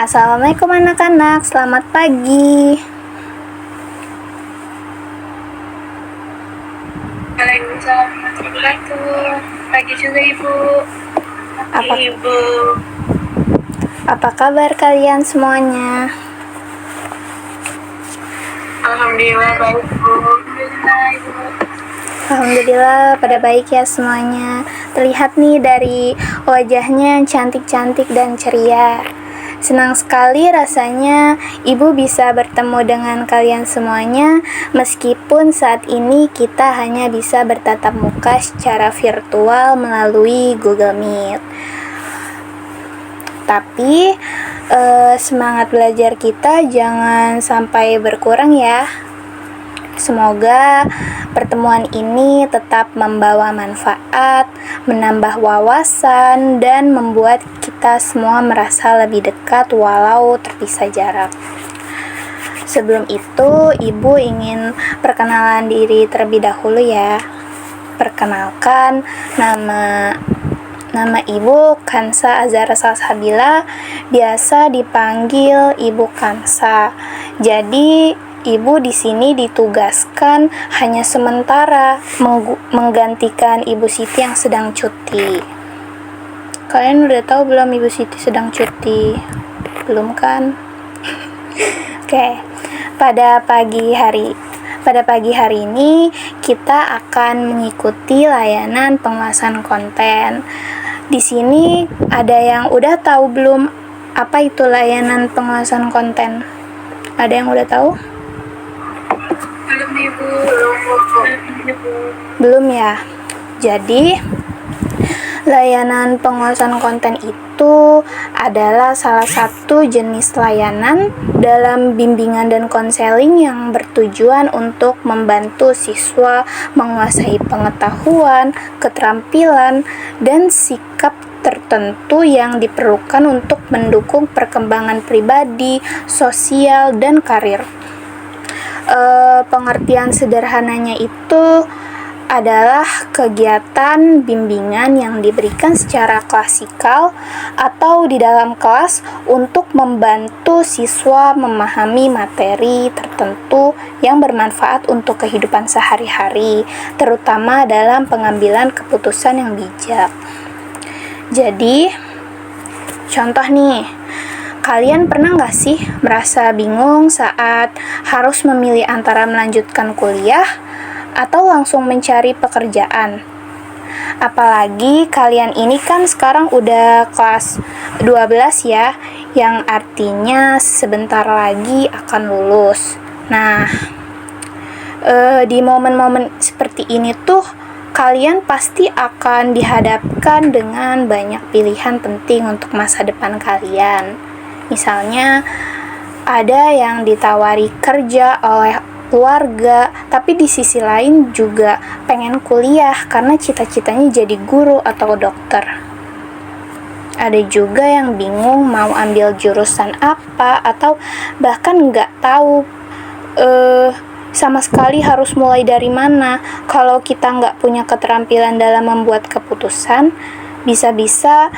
Assalamualaikum anak-anak, selamat pagi. Waalaikumsalam warahmatullahi wabarakatuh. Pagi juga Ibu. Apa, Ibu. apa kabar kalian semuanya? Alhamdulillah baik Bu. Alhamdulillah Ibu. Alhamdulillah pada baik ya semuanya. Terlihat nih dari wajahnya yang cantik-cantik dan ceria. Senang sekali rasanya Ibu bisa bertemu dengan kalian semuanya, meskipun saat ini kita hanya bisa bertatap muka secara virtual melalui Google Meet. Tapi semangat belajar kita jangan sampai berkurang ya. Semoga pertemuan ini tetap membawa manfaat, menambah wawasan, dan membuat kita semua merasa lebih dekat walau terpisah jarak. Sebelum itu, Ibu ingin perkenalan diri terlebih dahulu ya. Perkenalkan, nama Ibu Kansa Azhara Salsabila, biasa dipanggil Ibu Kansa. Jadi Ibu di sini ditugaskan hanya sementara menggantikan Ibu Siti yang sedang cuti. Kalian udah tahu belum Ibu Siti sedang cuti? Belum kan? Oke. Pada pagi hari ini kita akan mengikuti layanan penguasaan konten. Di sini ada yang udah tahu belum apa itu layanan penguasaan konten? Ada yang udah tahu? Belum Ibu. Belum ya. Jadi layanan penguasaan konten itu adalah salah satu jenis layanan dalam bimbingan dan konseling yang bertujuan untuk membantu siswa menguasai pengetahuan, keterampilan, dan sikap tertentu yang diperlukan untuk mendukung perkembangan pribadi, sosial, dan karir. Pengertian sederhananya itu adalah kegiatan bimbingan yang diberikan secara klasikal atau di dalam kelas untuk membantu siswa memahami materi tertentu yang bermanfaat untuk kehidupan sehari-hari, terutama dalam pengambilan keputusan yang bijak. Jadi, contoh nih, kalian pernah nggak sih merasa bingung saat harus memilih antara melanjutkan kuliah atau langsung mencari pekerjaan? Apalagi kalian ini kan sekarang udah kelas 12 ya, yang artinya sebentar lagi akan lulus. Nah, di momen-momen seperti ini tuh kalian pasti akan dihadapkan dengan banyak pilihan penting untuk masa depan kalian. Misalnya, ada yang ditawari kerja oleh keluarga, tapi di sisi lain juga pengen kuliah karena cita-citanya jadi guru atau dokter. Ada juga yang bingung mau ambil jurusan apa, atau bahkan nggak tahu sama sekali harus mulai dari mana. Kalau kita nggak punya keterampilan dalam membuat keputusan, bisa-bisa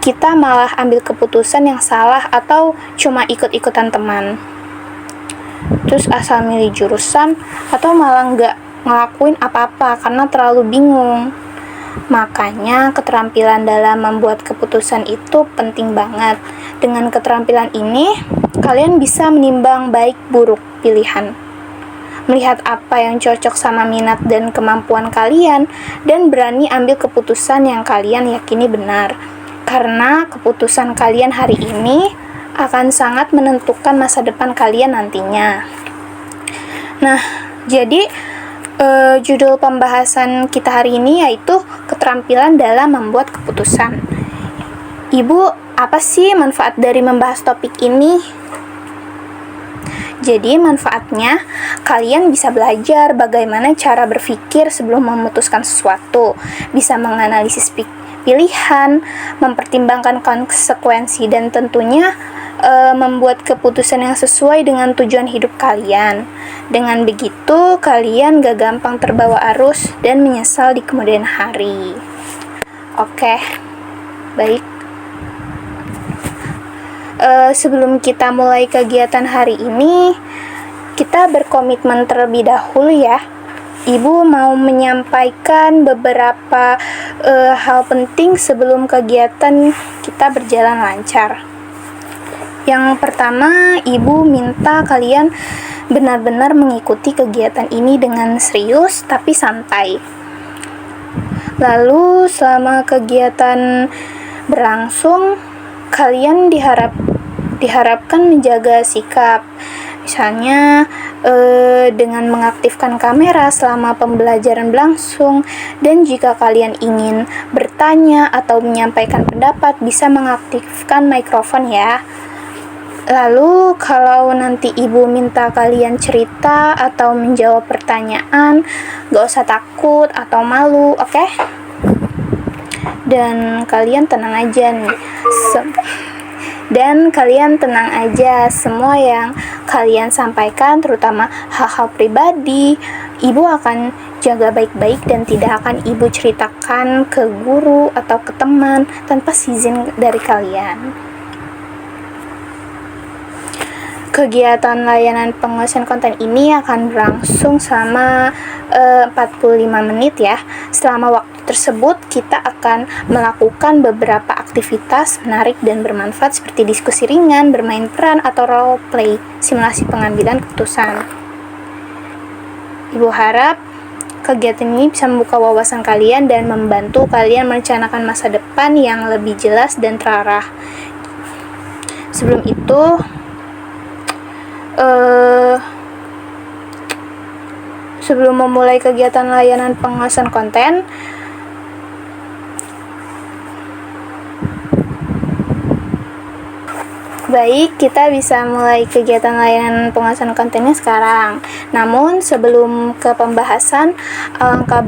kita malah ambil keputusan yang salah atau cuma ikut-ikutan teman. Terus asal milih jurusan atau malah nggak ngelakuin apa-apa karena terlalu bingung. Makanya keterampilan dalam membuat keputusan itu penting banget. Dengan keterampilan ini, kalian bisa menimbang baik buruk pilihan, melihat apa yang cocok sama minat dan kemampuan kalian, dan berani ambil keputusan yang kalian yakini benar. Karena keputusan kalian hari ini akan sangat menentukan masa depan kalian nantinya. Nah, jadi judul pembahasan kita hari ini yaitu keterampilan dalam membuat keputusan. Ibu, apa sih manfaat dari membahas topik ini? Jadi manfaatnya, kalian bisa belajar bagaimana cara berpikir sebelum memutuskan sesuatu, bisa menganalisis pilihan, mempertimbangkan konsekuensi, dan tentunya membuat keputusan yang sesuai dengan tujuan hidup kalian. Dengan begitu, kalian gak gampang terbawa arus dan menyesal di kemudian hari. Oke, baik. Sebelum kita mulai kegiatan hari ini, kita berkomitmen terlebih dahulu ya. Ibu mau menyampaikan beberapa hal penting sebelum kegiatan kita berjalan lancar. Yang pertama, Ibu minta kalian benar-benar mengikuti kegiatan ini dengan serius tapi santai. Lalu selama kegiatan berlangsung, kalian diharapkan menjaga sikap. Misalnya dengan mengaktifkan kamera selama pembelajaran berlangsung, dan jika kalian ingin bertanya atau menyampaikan pendapat bisa mengaktifkan mikrofon ya. Lalu kalau nanti ibu minta kalian cerita atau menjawab pertanyaan, gak usah takut atau malu, oke? Dan kalian tenang aja nih. Semua yang kalian sampaikan, terutama hal-hal pribadi, ibu akan jaga baik-baik dan tidak akan ibu ceritakan ke guru atau ke teman tanpa izin dari kalian. Kegiatan layanan pengisian konten ini akan berlangsung selama 45 menit ya. Selama waktu tersebut kita akan melakukan beberapa aktivitas menarik dan bermanfaat seperti diskusi ringan, bermain peran, atau role play, simulasi pengambilan keputusan. Ibu harap kegiatan ini bisa membuka wawasan kalian dan membantu kalian merencanakan masa depan yang lebih jelas dan terarah. Sebelum itu, sebelum memulai kegiatan layanan pengasihan konten, baik, kita bisa mulai kegiatan layanan pengasihan kontennya sekarang. Namun sebelum ke pembahasan, alangkah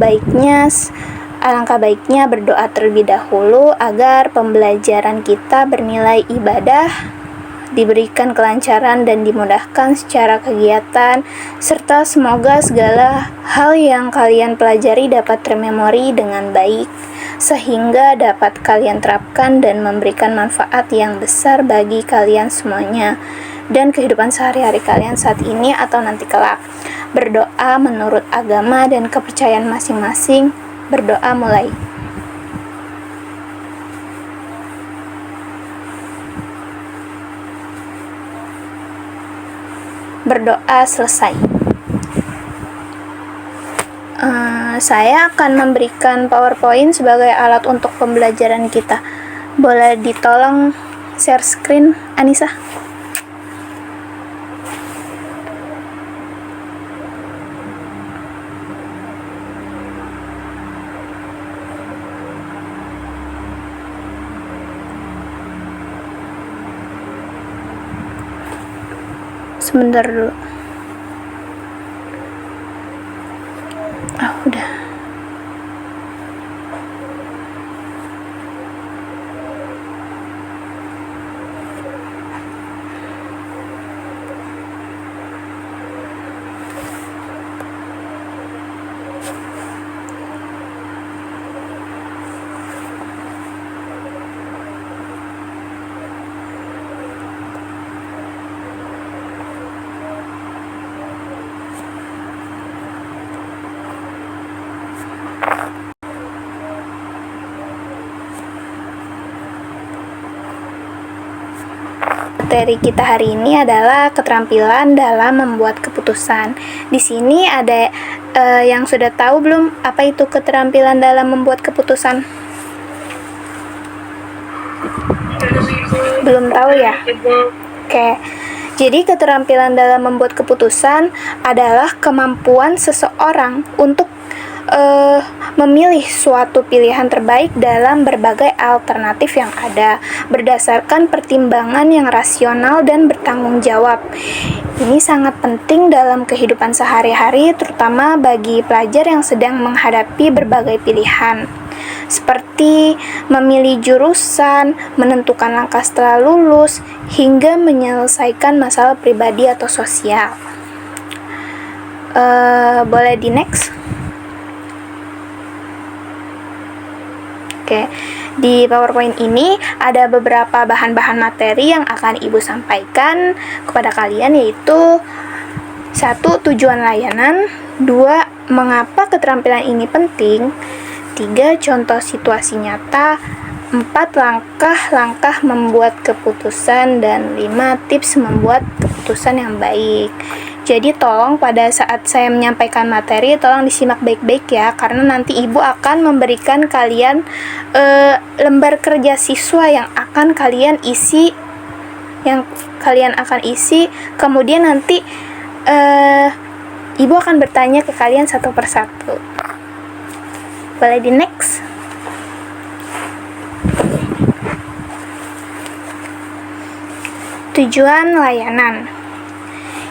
baiknya berdoa terlebih dahulu agar pembelajaran kita bernilai ibadah, diberikan kelancaran dan dimudahkan secara kegiatan, serta semoga segala hal yang kalian pelajari dapat termemori dengan baik, sehingga dapat kalian terapkan dan memberikan manfaat yang besar bagi kalian semuanya dan kehidupan sehari-hari kalian saat ini atau nanti kelak. Berdoa menurut agama dan kepercayaan masing-masing. Berdoa mulai. Berdoa selesai. Saya akan memberikan PowerPoint sebagai alat untuk pembelajaran kita. Boleh ditolong share screen, Anissa? Sebentar dulu. Udah. Materi kita hari ini adalah keterampilan dalam membuat keputusan. Di sini ada yang sudah tahu belum apa itu keterampilan dalam membuat keputusan? Belum tahu ya? Oke. Jadi keterampilan dalam membuat keputusan adalah kemampuan seseorang untuk memilih suatu pilihan terbaik dalam berbagai alternatif yang ada, berdasarkan pertimbangan yang rasional dan bertanggung jawab. Ini sangat penting dalam kehidupan sehari-hari, terutama bagi pelajar yang sedang menghadapi berbagai pilihan, seperti memilih jurusan, menentukan langkah setelah lulus, hingga menyelesaikan masalah pribadi atau sosial. Boleh di next? Oke, di PowerPoint ini ada beberapa bahan-bahan materi yang akan Ibu sampaikan kepada kalian, yaitu 1. Tujuan layanan, 2. Mengapa keterampilan ini penting, 3. Contoh situasi nyata, 4. Langkah-langkah membuat keputusan, dan 5. Tips membuat keputusan yang baik. Jadi tolong pada saat saya menyampaikan materi, tolong disimak baik-baik ya, karena nanti Ibu akan memberikan kalian lembar kerja siswa yang akan kalian isi, kemudian nanti Ibu akan bertanya ke kalian satu persatu. Boleh di next? Tujuan layanan.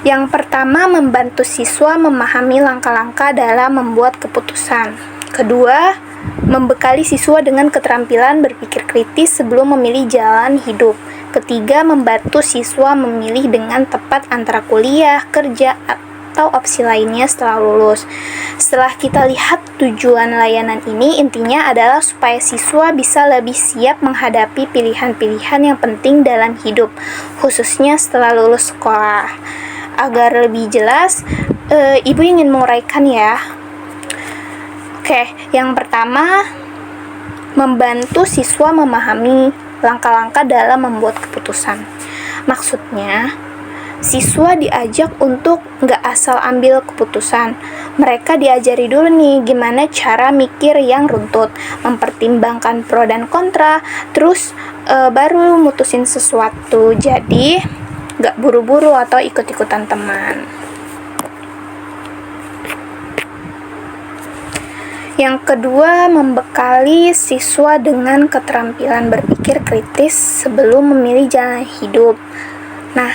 Yang pertama, membantu siswa memahami langkah-langkah dalam membuat keputusan. Kedua, membekali siswa dengan keterampilan berpikir kritis sebelum memilih jalan hidup. Ketiga, membantu siswa memilih dengan tepat antara kuliah, kerja, atau opsi lainnya setelah lulus. Setelah kita lihat tujuan layanan ini, intinya adalah supaya siswa bisa lebih siap menghadapi pilihan-pilihan yang penting dalam hidup, khususnya setelah lulus sekolah. Agar lebih jelas, Ibu ingin menguraikan ya. Oke, yang pertama, membantu siswa memahami langkah-langkah dalam membuat keputusan. Maksudnya, siswa diajak untuk nggak asal ambil keputusan. Mereka diajari dulu nih gimana cara mikir yang runtut, mempertimbangkan pro dan kontra, terus baru mutusin sesuatu. Jadi nggak buru-buru atau ikut-ikutan teman. Yang kedua, membekali siswa dengan keterampilan berpikir kritis sebelum memilih jalan hidup. Nah,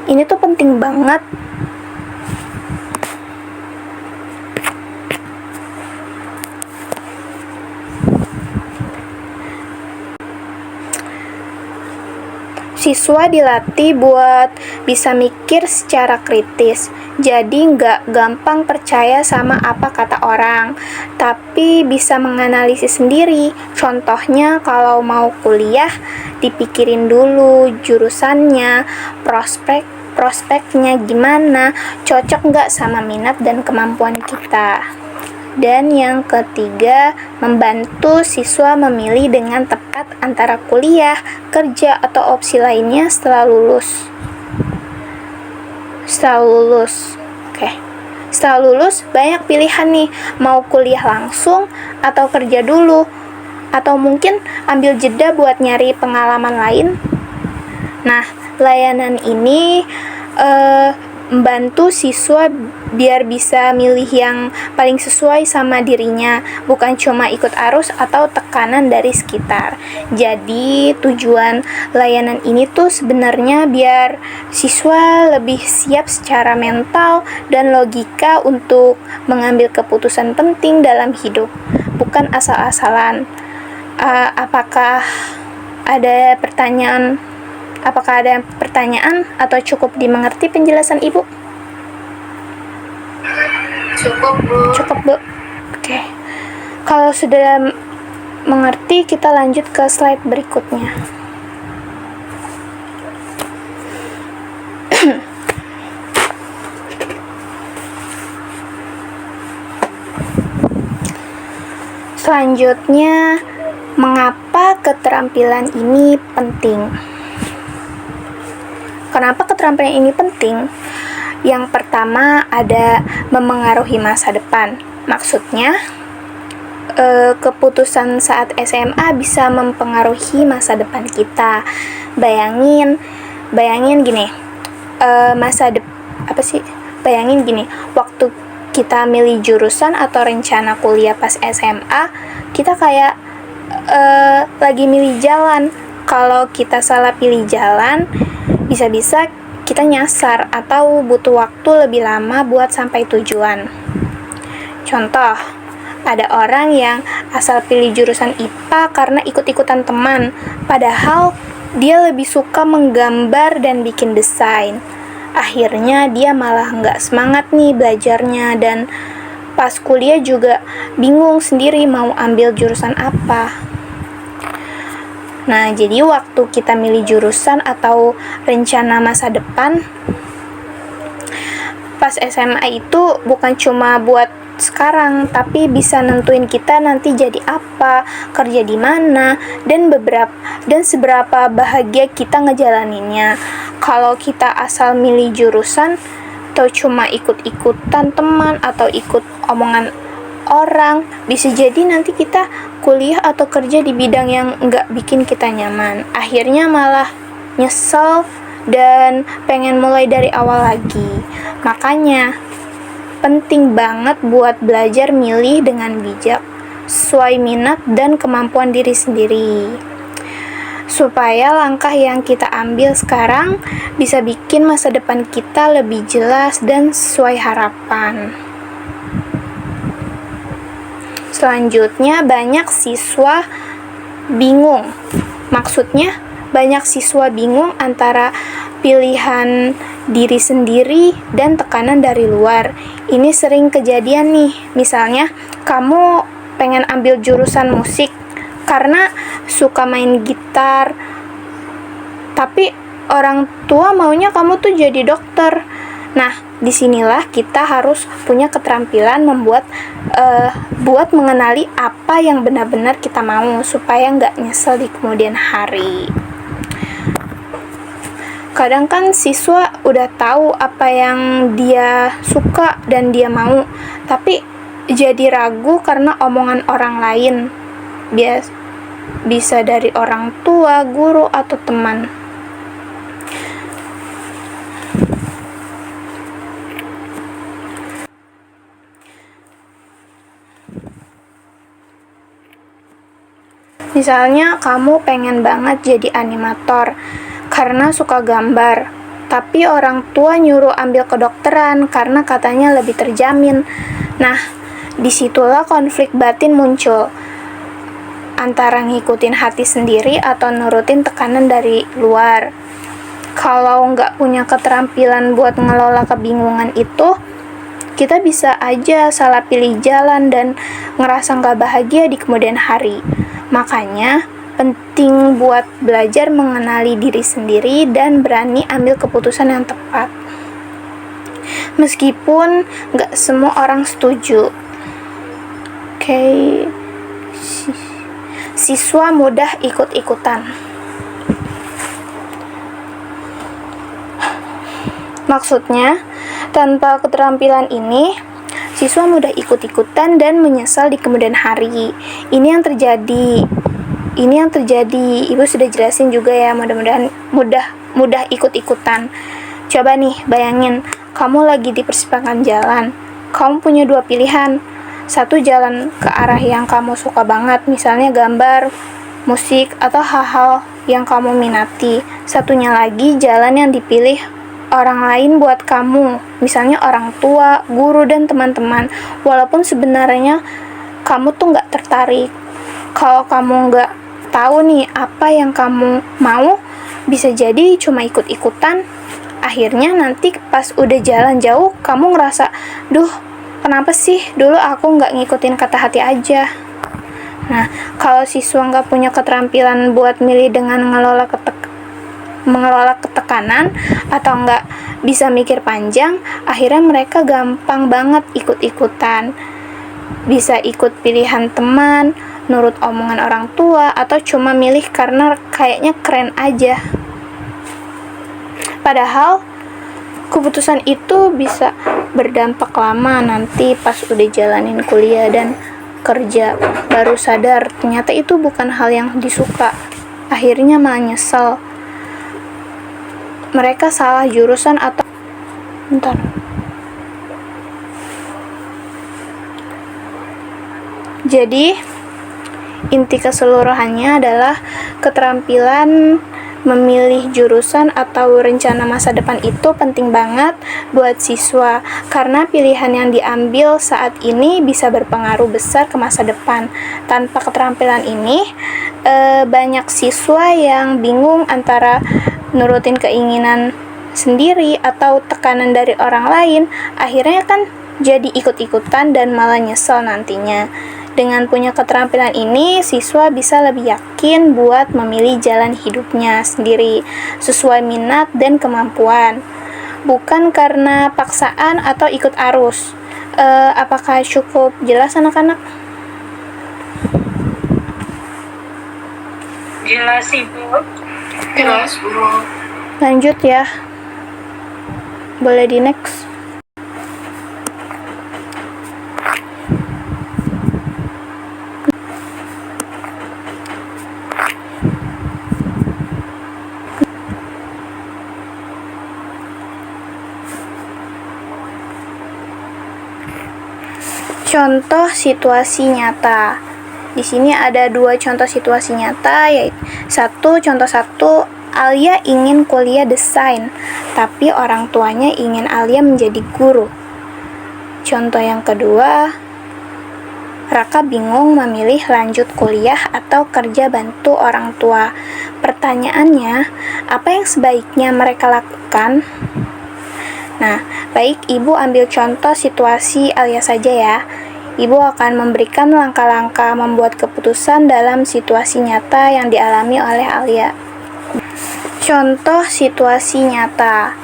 ini tuh penting banget. Siswa dilatih buat bisa mikir secara kritis, jadi nggak gampang percaya sama apa kata orang, tapi bisa menganalisis sendiri. Contohnya kalau mau kuliah, dipikirin dulu jurusannya, prospeknya gimana, cocok nggak sama minat dan kemampuan kita. Dan yang ketiga, membantu siswa memilih dengan tepat antara kuliah, kerja, atau opsi lainnya setelah lulus. Setelah lulus, banyak pilihan nih, mau kuliah langsung atau kerja dulu, atau mungkin ambil jeda buat nyari pengalaman lain. Nah, layanan ini membantu siswa biar bisa milih yang paling sesuai sama dirinya, bukan cuma ikut arus atau tekanan dari sekitar. Jadi tujuan layanan ini tuh sebenarnya biar siswa lebih siap secara mental dan logika untuk mengambil keputusan penting dalam hidup, bukan asal-asalan. Apakah ada pertanyaan atau cukup dimengerti penjelasan Ibu? Cukup, Bu. Oke. Kalau sudah mengerti, kita lanjut ke slide berikutnya. Selanjutnya, mengapa keterampilan ini penting? Kenapa keterampilan ini penting? Yang pertama ada memengaruhi masa depan. Maksudnya, keputusan saat SMA bisa mempengaruhi masa depan kita. Bayangin gini, bayangin gini, waktu kita milih jurusan atau rencana kuliah pas SMA, kita kayak lagi milih jalan. Kalau kita salah pilih jalan, bisa-bisa kita nyasar atau butuh waktu lebih lama buat sampai tujuan. Contoh, ada orang yang asal pilih jurusan IPA karena ikut-ikutan teman, padahal dia lebih suka menggambar dan bikin desain. Akhirnya dia malah nggak semangat nih belajarnya, dan pas kuliah juga bingung sendiri mau ambil jurusan apa. Nah, jadi waktu kita milih jurusan atau rencana masa depan pas SMA itu bukan cuma buat sekarang, tapi bisa nentuin kita nanti jadi apa, kerja di mana, dan seberapa bahagia kita ngejalaninnya. Kalau kita asal milih jurusan atau cuma ikut-ikutan teman atau ikut omongan orang, bisa jadi nanti kita kuliah atau kerja di bidang yang nggak bikin kita nyaman. Akhirnya malah nyesel dan pengen mulai dari awal lagi. Makanya penting banget buat belajar milih dengan bijak, sesuai minat dan kemampuan diri sendiri. Supaya langkah yang kita ambil sekarang bisa bikin masa depan kita lebih jelas dan sesuai harapan. Selanjutnya, banyak siswa bingung. Maksudnya, banyak siswa bingung antara pilihan diri sendiri dan tekanan dari luar. Ini sering kejadian nih. Misalnya, kamu pengen ambil jurusan musik karena suka main gitar, tapi orang tua maunya kamu tuh jadi dokter. Nah, disinilah kita harus punya keterampilan buat mengenali apa yang benar-benar kita mau supaya nggak nyesel di kemudian hari. Kadang kan siswa udah tahu apa yang dia suka dan dia mau, tapi jadi ragu karena omongan orang lain. Bisa dari orang tua, guru, atau teman. Misalnya kamu pengen banget jadi animator karena suka gambar, tapi orang tua nyuruh ambil kedokteran karena katanya lebih terjamin. Nah, disitulah konflik batin muncul antara ngikutin hati sendiri atau nurutin tekanan dari luar. Kalau nggak punya keterampilan buat ngelola kebingungan itu, kita bisa aja salah pilih jalan dan ngerasa nggak bahagia di kemudian hari. Makanya, penting buat belajar mengenali diri sendiri dan berani ambil keputusan yang tepat. Meskipun nggak semua orang setuju. Oke. Siswa mudah ikut-ikutan. Maksudnya, tanpa keterampilan ini, siswa mudah ikut-ikutan dan menyesal di kemudian hari. Ini yang terjadi. Ibu sudah jelasin juga ya, mudah-mudahan mudah ikut-ikutan. Coba nih, bayangin, kamu lagi di persimpangan jalan. Kamu punya dua pilihan. Satu, jalan ke arah yang kamu suka banget, misalnya gambar, musik, atau hal-hal yang kamu minati. Satunya lagi, jalan yang dipilih orang lain buat kamu, misalnya orang tua, guru, dan teman-teman. Walaupun sebenarnya kamu tuh nggak tertarik. Kalau kamu nggak tahu nih apa yang kamu mau, bisa jadi cuma ikut-ikutan. Akhirnya nanti pas udah jalan jauh, kamu ngerasa, duh, kenapa sih dulu aku nggak ngikutin kata hati aja. Nah, kalau siswa nggak punya keterampilan buat milih dengan mengelola ketekanan atau nggak bisa mikir panjang, akhirnya mereka gampang banget ikut-ikutan. Bisa ikut pilihan teman, nurut omongan orang tua, atau cuma milih karena kayaknya keren aja. Padahal keputusan itu bisa berdampak lama nanti pas udah jalanin kuliah dan kerja, baru sadar ternyata itu bukan hal yang disuka. Akhirnya malah nyesel. Mereka salah jurusan atau Jadi, inti keseluruhannya adalah keterampilan memilih jurusan atau rencana masa depan itu penting banget buat siswa, karena pilihan yang diambil saat ini bisa berpengaruh besar ke masa depan. Tanpa keterampilan ini, banyak siswa yang bingung antara nurutin keinginan sendiri atau tekanan dari orang lain. Akhirnya kan jadi ikut-ikutan dan malah nyesel nantinya. Dengan punya keterampilan ini, siswa bisa lebih yakin buat memilih jalan hidupnya sendiri sesuai minat dan kemampuan, bukan karena paksaan atau ikut arus. Apakah cukup jelas anak-anak? Jelas Ibu. Jelas Bu. Lanjut ya. Boleh di next. Contoh situasi nyata. Di sini ada 2 contoh situasi nyata, yaitu contoh 1, Alia ingin kuliah desain, tapi orang tuanya ingin Alia menjadi guru. Contoh yang kedua, Raka bingung memilih lanjut kuliah atau kerja bantu orang tua. Pertanyaannya, apa yang sebaiknya mereka lakukan? Nah, baik Ibu ambil contoh situasi Alia saja ya. Ibu akan memberikan langkah-langkah membuat keputusan dalam situasi nyata yang dialami oleh Alia. Contoh situasi nyata.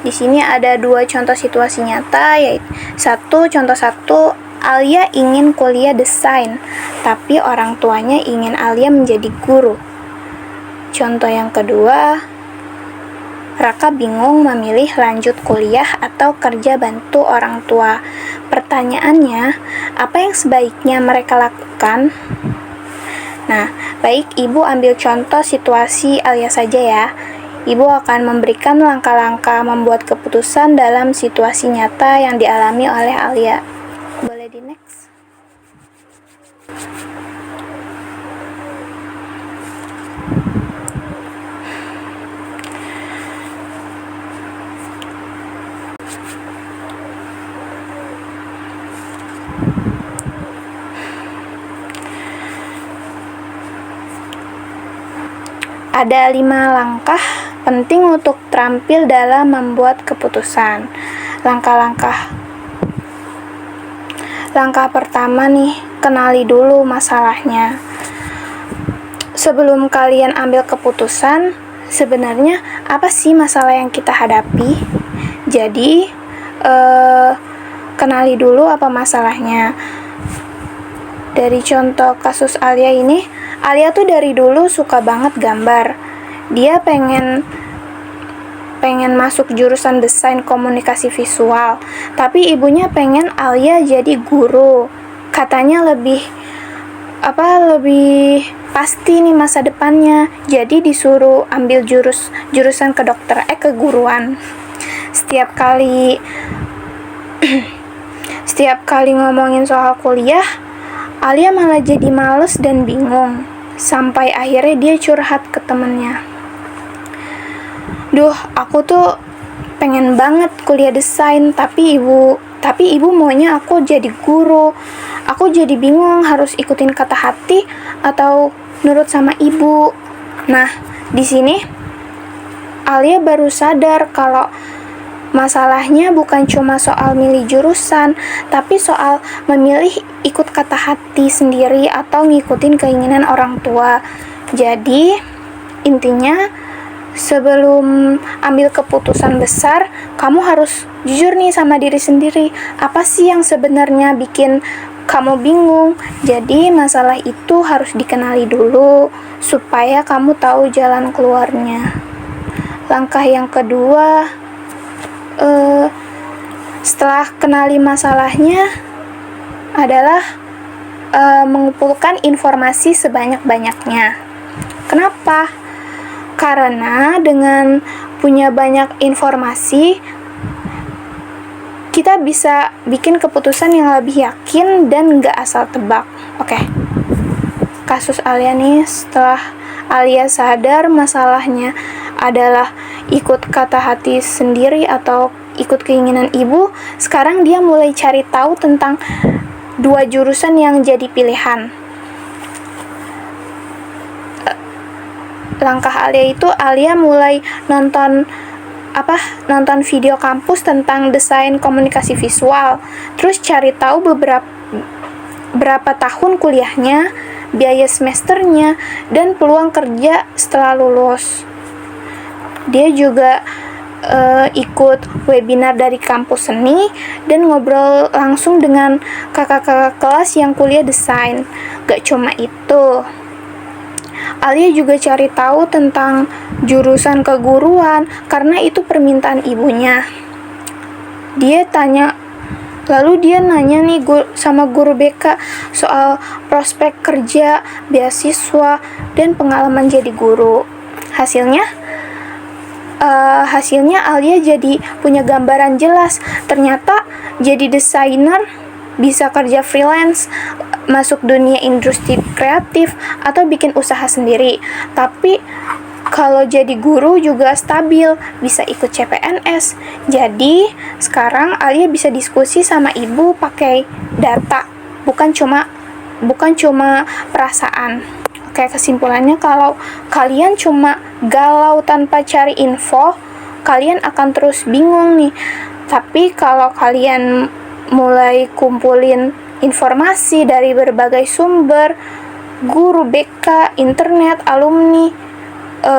Di sini ada 2 contoh situasi nyata, yaitu contoh 1, Alia ingin kuliah desain, tapi orang tuanya ingin Alia menjadi guru. Contoh yang kedua, Raka bingung memilih lanjut kuliah atau kerja bantu orang tua. Pertanyaannya, apa yang sebaiknya mereka lakukan? Nah, baik Ibu ambil contoh situasi Alia saja ya. Ibu akan memberikan langkah-langkah membuat keputusan dalam situasi nyata yang dialami oleh Alia. Boleh di next. Ada 5 langkah penting untuk terampil dalam membuat keputusan. Langkah pertama nih, kenali dulu masalahnya. Sebelum kalian ambil keputusan, sebenarnya apa sih masalah yang kita hadapi? Jadi, kenali dulu apa masalahnya. Dari contoh kasus Alia ini, Alia tuh dari dulu suka banget gambar. Dia pengen masuk jurusan desain komunikasi visual, tapi ibunya pengen Alia jadi guru. Katanya lebih pasti nih masa depannya. Jadi disuruh ambil jurusan keguruan. Setiap kali ngomongin soal kuliah, Alia malah jadi males dan bingung. Sampai akhirnya dia curhat ke temennya. Duh, aku tuh pengen banget kuliah desain, tapi ibu maunya aku jadi guru. Aku jadi bingung harus ikutin kata hati atau nurut sama ibu. Nah, di sini Alia baru sadar kalau masalahnya bukan cuma soal milih jurusan, tapi soal memilih ikut kata hati sendiri atau ngikutin keinginan orang tua. Jadi, intinya sebelum ambil keputusan besar, kamu harus jujur nih sama diri sendiri. Apa sih yang sebenarnya bikin kamu bingung? Jadi, masalah itu harus dikenali dulu supaya kamu tahu jalan keluarnya. Langkah yang kedua, setelah kenali masalahnya adalah mengumpulkan informasi sebanyak-banyaknya. Kenapa? Karena dengan punya banyak informasi, kita bisa bikin keputusan yang lebih yakin dan gak asal tebak. Oke. Kasus Alia nih, setelah Alia sadar masalahnya adalah ikut kata hati sendiri atau ikut keinginan ibu, sekarang dia mulai cari tahu tentang 2 jurusan yang jadi pilihan. Langkah Alia itu, Alia mulai nonton video kampus tentang desain komunikasi visual, terus cari tahu berapa tahun kuliahnya, biaya semesternya, dan peluang kerja setelah lulus. Dia juga ikut webinar dari kampus seni dan ngobrol langsung dengan kakak-kakak kelas yang kuliah desain. Gak cuma itu, Alia juga cari tahu tentang jurusan keguruan karena itu permintaan ibunya. Lalu dia nanya nih sama guru BK soal prospek kerja, beasiswa, dan pengalaman jadi guru. Hasilnya Alia jadi punya gambaran jelas. Ternyata jadi desainer bisa kerja freelance, masuk dunia industri kreatif, atau bikin usaha sendiri. Tapi kalau jadi guru juga stabil, bisa ikut CPNS. Jadi sekarang Alia bisa diskusi sama ibu pakai data, bukan cuma perasaan. Oke, kesimpulannya kalau kalian cuma galau tanpa cari info, kalian akan terus bingung nih. Tapi kalau kalian mulai kumpulin informasi dari berbagai sumber, guru BK, internet, alumni,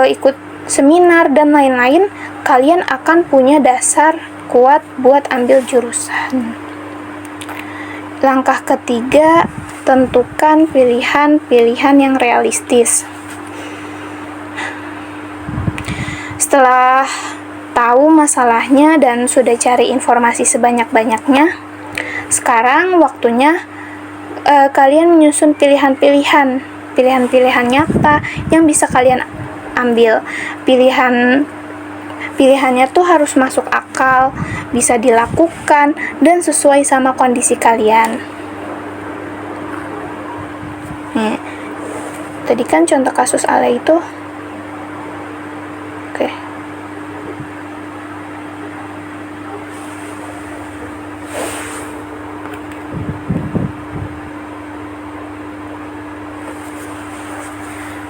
ikut seminar, dan lain-lain, kalian akan punya dasar kuat buat ambil jurusan. Langkah ketiga, tentukan pilihan-pilihan yang realistis. Setelah tahu masalahnya dan sudah cari informasi sebanyak-banyaknya, sekarang waktunya kalian menyusun pilihan-pilihan nyata yang bisa kalian ambil. Pilihannya tuh harus masuk akal, bisa dilakukan, dan sesuai sama kondisi kalian. Nih, tadi kan contoh kasus Alia itu. Oke.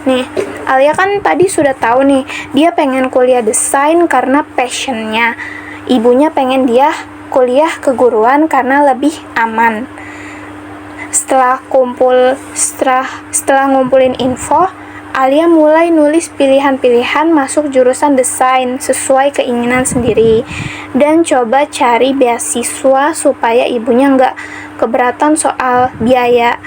Nih, Alia kan tadi sudah tahu nih, dia pengen kuliah desain karena passionnya. Ibunya pengen dia kuliah keguruan karena lebih aman. Setelah ngumpulin info, Alia mulai nulis pilihan-pilihan masuk jurusan desain sesuai keinginan sendiri, dan coba cari beasiswa supaya ibunya nggak keberatan soal biaya.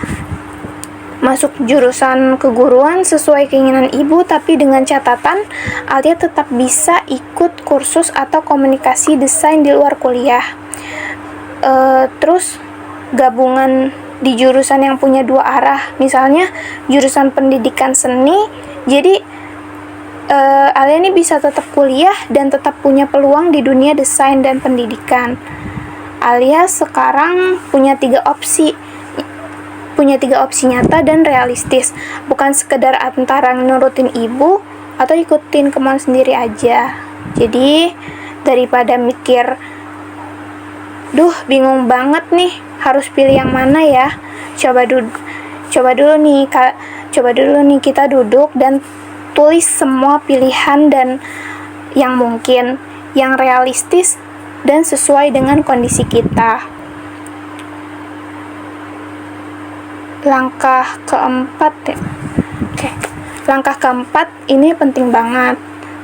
Masuk jurusan keguruan sesuai keinginan ibu, tapi dengan catatan Alia tetap bisa ikut kursus atau komunikasi desain di luar kuliah. Terus gabungan di jurusan yang punya dua arah, misalnya jurusan pendidikan seni, jadi Alia ini bisa tetap kuliah dan tetap punya peluang di dunia desain dan pendidikan. Alia sekarang punya tiga opsi nyata dan realistis, bukan sekedar antara nurutin ibu atau ikutin kemauan sendiri aja. Jadi daripada mikir, bingung banget nih harus pilih yang mana ya, coba dulu nih kita duduk dan tulis semua pilihan dan yang mungkin, yang realistis dan sesuai dengan kondisi kita. Langkah keempat ini penting banget.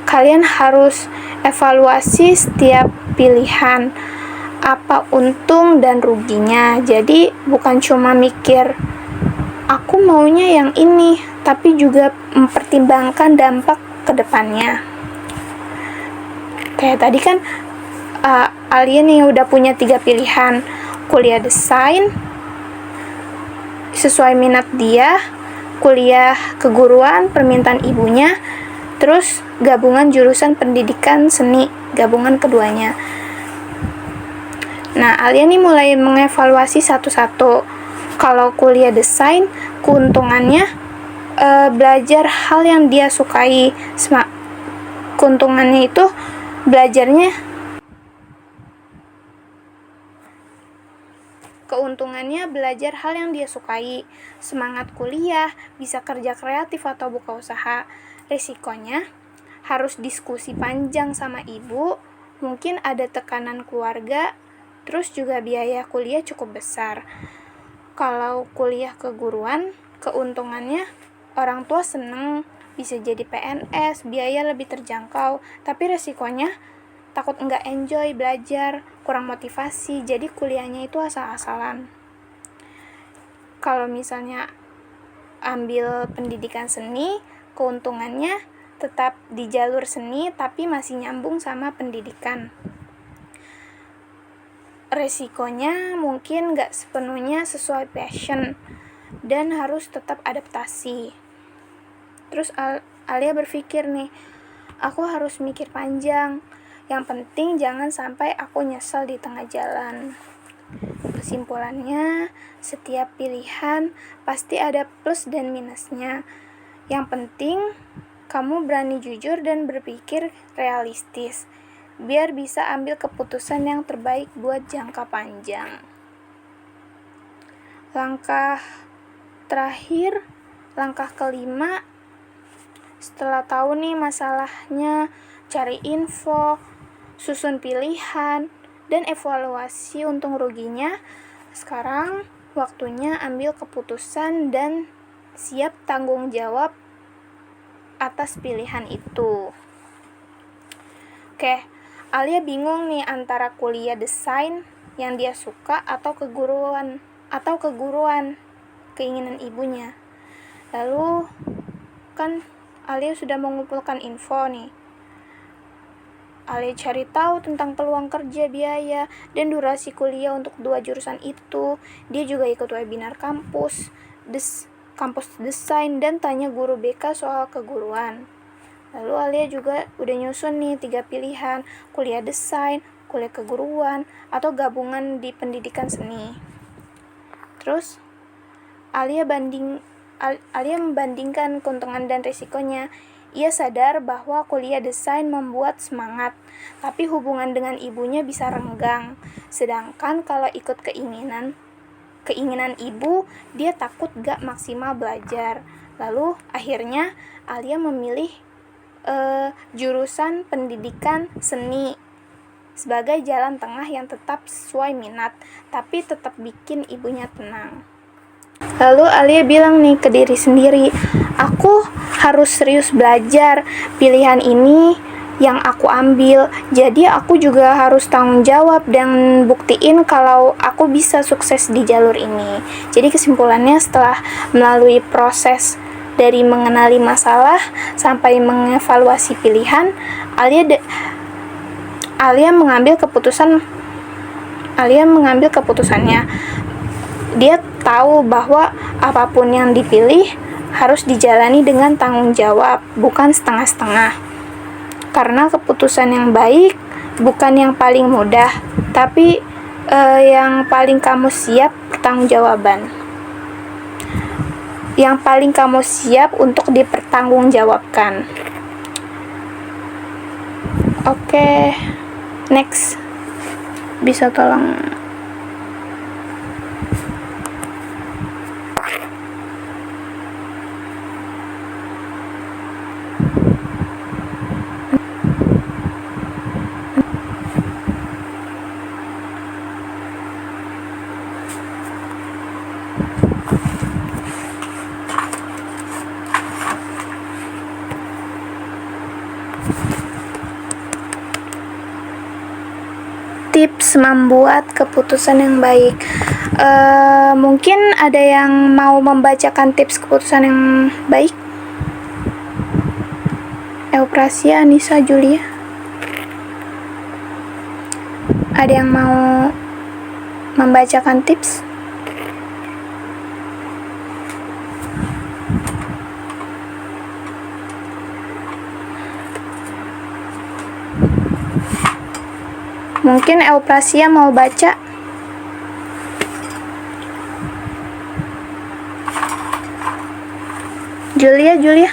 Kalian harus evaluasi setiap pilihan, apa untung dan ruginya. Jadi bukan cuma mikir aku maunya yang ini, tapi juga mempertimbangkan dampak ke depannya. Kayak tadi kan Alia nih udah punya 3 pilihan, kuliah desain sesuai minat dia, kuliah keguruan permintaan ibunya, terus gabungan jurusan pendidikan seni, gabungan keduanya. Nah, Alia nih mulai mengevaluasi satu-satu. Kalau kuliah desain, keuntungannya belajar hal yang dia sukai. Keuntungannya itu belajar hal yang dia sukai, semangat kuliah, bisa kerja kreatif atau buka usaha. Risikonya harus diskusi panjang sama ibu, mungkin ada tekanan keluarga, terus juga biaya kuliah cukup besar. Kalau kuliah keguruan, keuntungannya orang tua seneng, bisa jadi PNS, biaya lebih terjangkau, tapi resikonya takut nggak enjoy belajar, kurang motivasi, jadi kuliahnya itu asal-asalan. Kalau misalnya ambil pendidikan seni, keuntungannya tetap di jalur seni tapi masih nyambung sama pendidikan. Resikonya mungkin nggak sepenuhnya sesuai passion dan harus tetap adaptasi. Terus Alia berpikir nih, aku harus mikir panjang. Yang penting jangan sampai aku nyesel di tengah jalan. Kesimpulannya, setiap pilihan pasti ada plus dan minusnya. Yang penting kamu berani jujur dan berpikir realistis, biar bisa ambil keputusan yang terbaik buat jangka panjang. Langkah terakhir, langkah kelima, setelah tahu nih masalahnya, cari info, susun pilihan, dan evaluasi untung ruginya. Sekarang waktunya ambil keputusan dan siap tanggung jawab atas pilihan itu. Oke, Alia bingung nih antara kuliah desain yang dia suka atau keguruan, keinginan ibunya. Lalu kan Alia sudah mengumpulkan info nih. Alia cari tahu tentang peluang kerja, biaya, dan durasi kuliah untuk 2 jurusan itu. Dia juga ikut webinar kampus desain dan tanya guru BK soal keguruan. Lalu Alia juga udah nyusun nih 3 pilihan, kuliah desain, kuliah keguruan, atau gabungan di pendidikan seni. Terus Alia membandingkan keuntungan dan risikonya. Ia sadar bahwa kuliah desain membuat semangat, tapi hubungan dengan ibunya bisa renggang. Sedangkan kalau ikut keinginan ibu, dia takut gak maksimal belajar. Lalu akhirnya Alia memilih jurusan pendidikan seni sebagai jalan tengah yang tetap sesuai minat, tapi tetap bikin ibunya tenang. Lalu Alia bilang nih ke diri sendiri, aku harus serius belajar, pilihan ini yang aku ambil, jadi aku juga harus tanggung jawab dan buktiin kalau aku bisa sukses di jalur ini. Jadi kesimpulannya, setelah melalui proses dari mengenali masalah sampai mengevaluasi pilihan, Alia mengambil keputusannya. Dia tahu bahwa apapun yang dipilih harus dijalani dengan tanggung jawab, bukan setengah-setengah. Karena keputusan yang baik bukan yang paling mudah, tapi yang paling kamu siap pertanggungjawaban. Yang paling kamu siap untuk dipertanggungjawabkan. Oke, next. Bisa tolong tips membuat keputusan yang baik. Mungkin ada yang mau membacakan tips keputusan yang baik? Euprasia, Anissa, Julia. Ada yang mau membacakan tips? Mungkin Euprasia mau baca. Julia.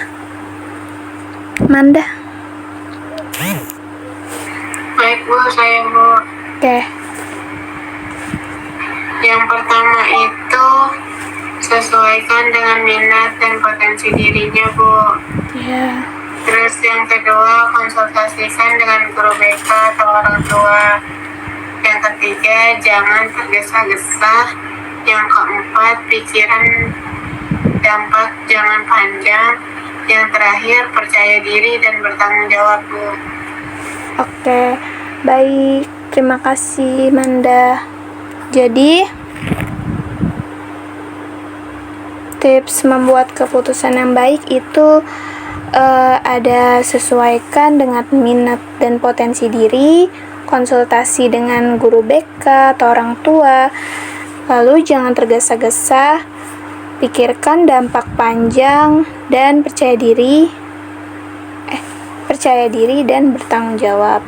Manda. Baik Bu, saya Bu. Oke. Yang pertama itu sesuaikan dengan minat dan potensi dirinya Bu. Ya. Terus yang kedua, konsultasikan dengan guru BK atau orang tua. Yang ketiga, jangan tergesa-gesa Yang keempat, pikiran dampak jangan panjang. Yang terakhir, percaya diri dan bertanggung jawab, Bu. Oke, baik. Terima kasih, Manda. Jadi, tips membuat keputusan yang baik itu ada sesuaikan dengan minat dan potensi diri, konsultasi dengan guru BK atau orang tua, lalu jangan tergesa-gesa, pikirkan dampak panjang, dan percaya diri dan bertanggung jawab.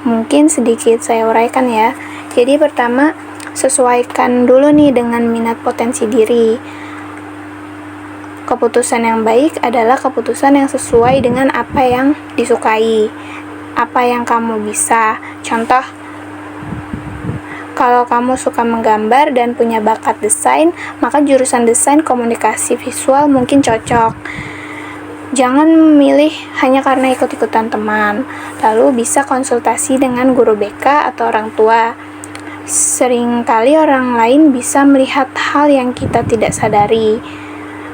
Mungkin sedikit saya uraikan ya. Jadi pertama, sesuaikan dulu nih dengan minat potensi diri. Keputusan yang baik adalah keputusan yang sesuai dengan apa yang disukai, apa yang kamu bisa. Contoh, kalau kamu suka menggambar dan punya bakat desain, maka jurusan desain komunikasi visual mungkin cocok. Jangan memilih hanya karena ikut-ikutan teman. Lalu bisa konsultasi dengan guru BK atau orang tua. Seringkali orang lain bisa melihat hal yang kita tidak sadari.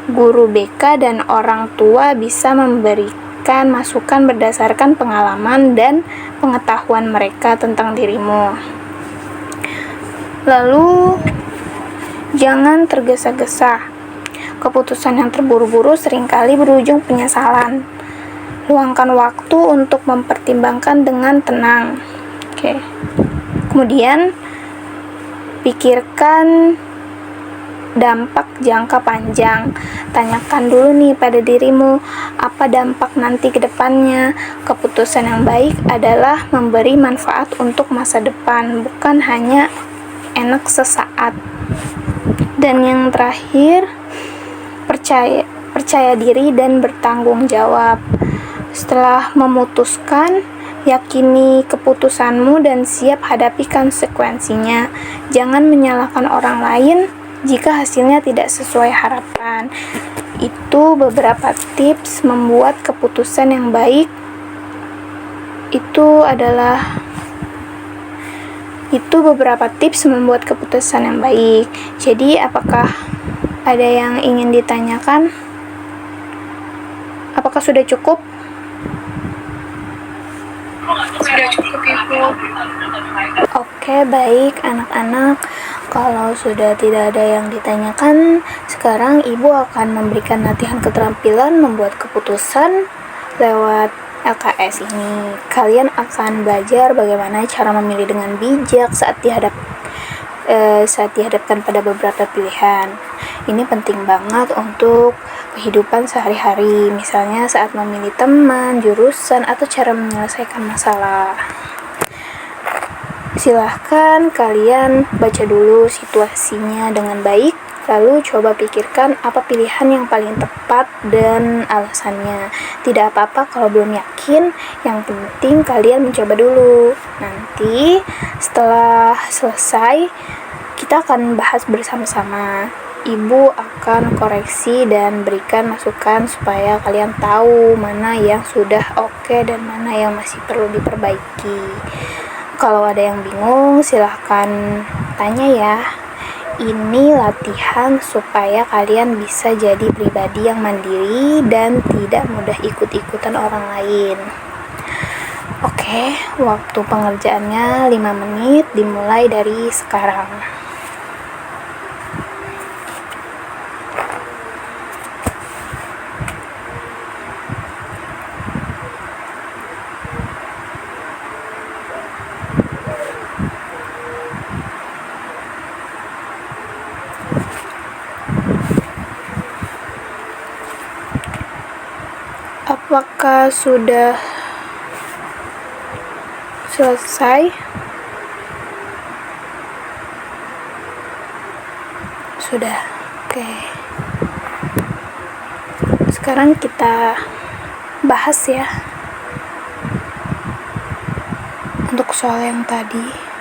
Guru BK dan orang tua bisa memberikan masukan berdasarkan pengalaman dan pengetahuan mereka tentang dirimu. Lalu, jangan tergesa-gesa. Keputusan yang terburu-buru seringkali berujung penyesalan. Luangkan waktu untuk mempertimbangkan dengan tenang. Oke. Kemudian, pikirkan dampak jangka panjang. Tanyakan dulu nih pada dirimu, apa dampak nanti ke depannya. Keputusan yang baik adalah memberi manfaat untuk masa depan, bukan hanya enak sesaat. Dan yang terakhir, percaya diri dan bertanggung jawab. Setelah memutuskan, yakini keputusanmu dan siap hadapi konsekuensinya. Jangan menyalahkan orang lain jika hasilnya tidak sesuai harapan. Itu beberapa tips membuat keputusan yang baik. Itu beberapa tips membuat keputusan yang baik. Jadi, apakah ada yang ingin ditanyakan? Apakah sudah cukup? Sudah cukup, Ibu. Oke, baik anak-anak. Kalau sudah tidak ada yang ditanyakan, sekarang Ibu akan memberikan latihan keterampilan membuat keputusan lewat LKS ini. Kalian akan belajar bagaimana cara memilih dengan bijak saat dihadapkan pada beberapa pilihan. Ini penting banget untuk kehidupan sehari-hari, misalnya saat memilih teman, jurusan, atau cara menyelesaikan masalah. Silahkan kalian baca dulu situasinya dengan baik, lalu coba pikirkan apa pilihan yang paling tepat dan alasannya. Tidak apa-apa kalau belum yakin, yang penting kalian mencoba dulu. Nanti setelah selesai, kita akan bahas bersama-sama. Ibu akan koreksi dan berikan masukan supaya kalian tahu mana yang sudah oke dan mana yang masih perlu diperbaiki. Kalau ada yang bingung, silahkan tanya ya. Ini latihan supaya kalian bisa jadi pribadi yang mandiri dan tidak mudah ikut-ikutan orang lain. Oke, waktu pengerjaannya 5 menit dimulai dari sekarang. Apakah sudah selesai? Sudah. Oke. Sekarang kita bahas ya. Untuk soal yang tadi.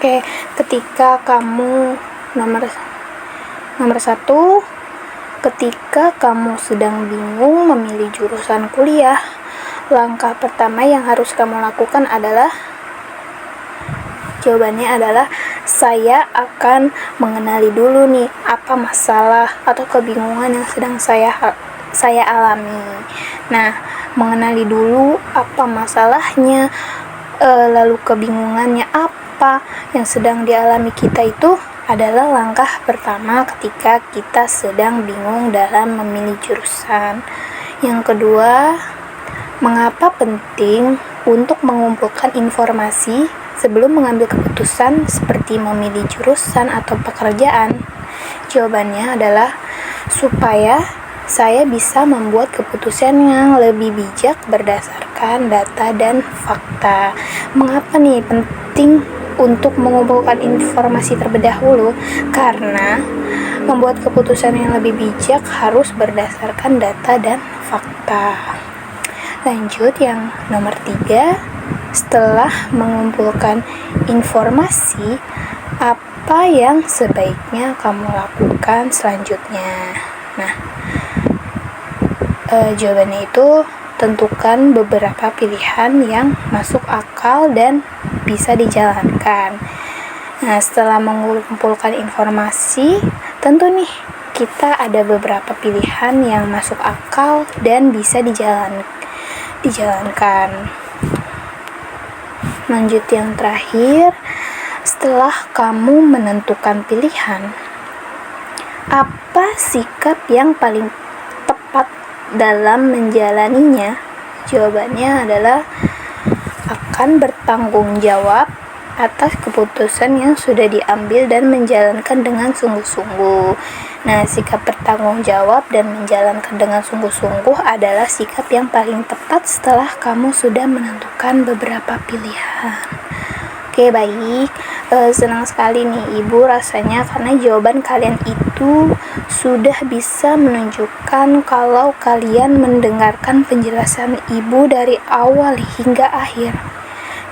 Oke, ketika kamu nomor Nomor 1, ketika kamu sedang bingung memilih jurusan kuliah, langkah pertama yang harus kamu lakukan adalah, jawabannya adalah saya akan mengenali dulu nih apa masalah atau kebingungan yang sedang saya alami. Nah, mengenali dulu apa masalahnya, lalu kebingungannya apa yang sedang dialami kita, itu adalah langkah pertama ketika kita sedang bingung dalam memilih jurusan. Yang kedua, mengapa penting untuk mengumpulkan informasi sebelum mengambil keputusan seperti memilih jurusan atau pekerjaan? Jawabannya adalah supaya saya bisa membuat keputusan yang lebih bijak berdasarkan data dan fakta. Mengapa nih penting untuk mengumpulkan informasi terlebih dahulu? Karena membuat keputusan yang lebih bijak harus berdasarkan data dan fakta. Lanjut yang nomor 3, setelah mengumpulkan informasi, apa yang sebaiknya kamu lakukan selanjutnya? Nah, jawabannya itu tentukan beberapa pilihan yang masuk akal dan bisa dijalankan. Nah, setelah mengumpulkan informasi, tentu nih kita ada beberapa pilihan yang masuk akal dan bisa dijalankan. Lanjut yang terakhir, setelah kamu menentukan pilihan, apa sikap yang paling tepat dalam menjalaninya? Jawabannya adalah akan bertanggung jawab atas keputusan yang sudah diambil dan menjalankan dengan sungguh-sungguh. Nah, sikap bertanggung jawab dan menjalankan dengan sungguh-sungguh adalah sikap yang paling tepat setelah kamu sudah menentukan beberapa pilihan. Oke, baik. Senang sekali nih Ibu rasanya karena jawaban kalian itu sudah bisa menunjukkan kalau kalian mendengarkan penjelasan Ibu dari awal hingga akhir.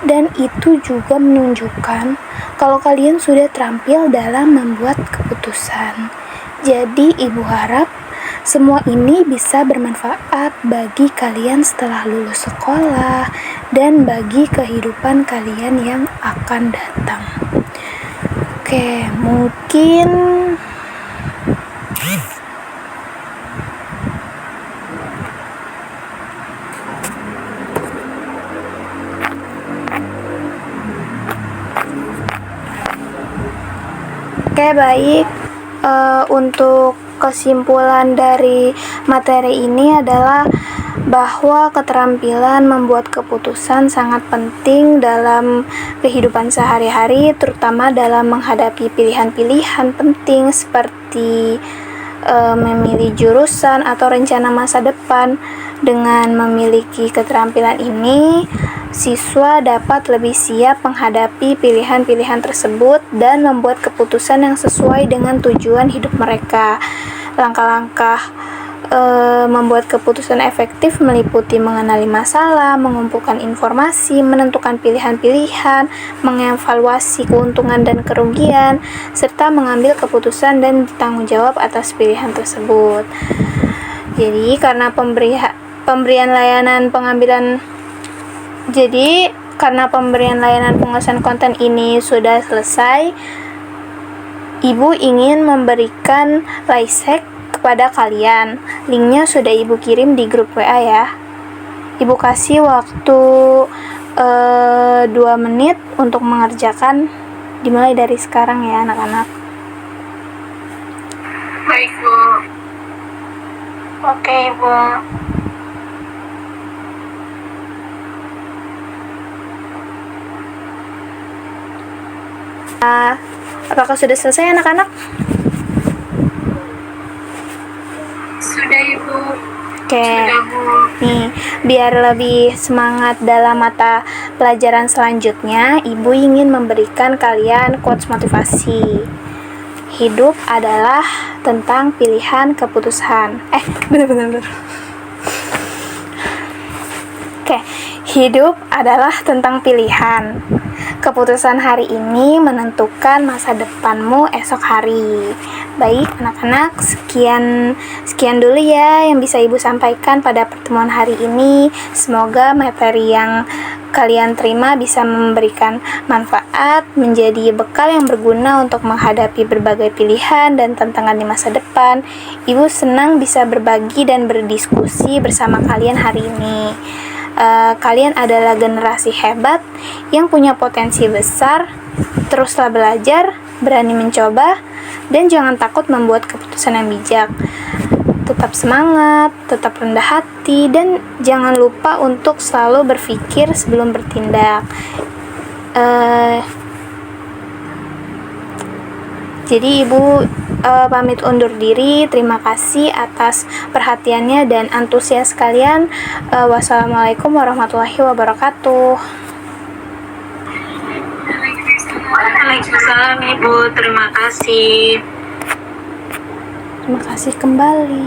Dan itu juga menunjukkan kalau kalian sudah terampil dalam membuat keputusan. Jadi Ibu harap semua ini bisa bermanfaat bagi kalian setelah lulus sekolah dan bagi kehidupan kalian yang akan datang. Oke, mungkin baik. Untuk kesimpulan dari materi ini adalah bahwa keterampilan membuat keputusan sangat penting dalam kehidupan sehari-hari, terutama dalam menghadapi pilihan-pilihan penting seperti memilih jurusan atau rencana masa depan. Dengan memiliki keterampilan ini, siswa dapat lebih siap menghadapi pilihan-pilihan tersebut dan membuat keputusan yang sesuai dengan tujuan hidup mereka. Langkah-langkah membuat keputusan efektif meliputi mengenali masalah, mengumpulkan informasi, menentukan pilihan-pilihan, mengevaluasi keuntungan dan kerugian, serta mengambil keputusan dan bertanggung jawab atas pilihan tersebut. Jadi, karena pemberian layanan penguasaan konten ini sudah selesai, Ibu ingin memberikan Laisek kepada kalian. Linknya sudah Ibu kirim di grup WA ya. Ibu kasih waktu 2 menit untuk mengerjakan, dimulai dari sekarang ya anak-anak. Baik, Bu. Oke, Ibu. Apakah sudah selesai anak-anak? Sudah, Ibu. Oke. Sudah, Bu. Nih, biar lebih semangat dalam mata pelajaran selanjutnya, Ibu ingin memberikan kalian quotes motivasi. Hidup adalah tentang pilihan keputusan. Bener. Oke, hidup adalah tentang pilihan. Keputusan hari ini menentukan masa depanmu esok hari. Baik, anak-anak, sekian dulu ya yang bisa Ibu sampaikan pada pertemuan hari ini. Semoga materi yang kalian terima bisa memberikan manfaat, menjadi bekal yang berguna untuk menghadapi berbagai pilihan dan tantangan di masa depan. Ibu senang bisa berbagi dan berdiskusi bersama kalian hari ini. Kalian adalah generasi hebat yang punya potensi besar. Teruslah belajar, berani mencoba, dan jangan takut membuat keputusan yang bijak. Tetap semangat, tetap rendah hati, dan jangan lupa untuk selalu berpikir sebelum bertindak. Jadi Ibu pamit undur diri. Terima kasih atas perhatiannya dan antusias kalian. Wassalamualaikum warahmatullahi wabarakatuh. Waalaikumsalam Ibu, terima kasih. Terima kasih kembali.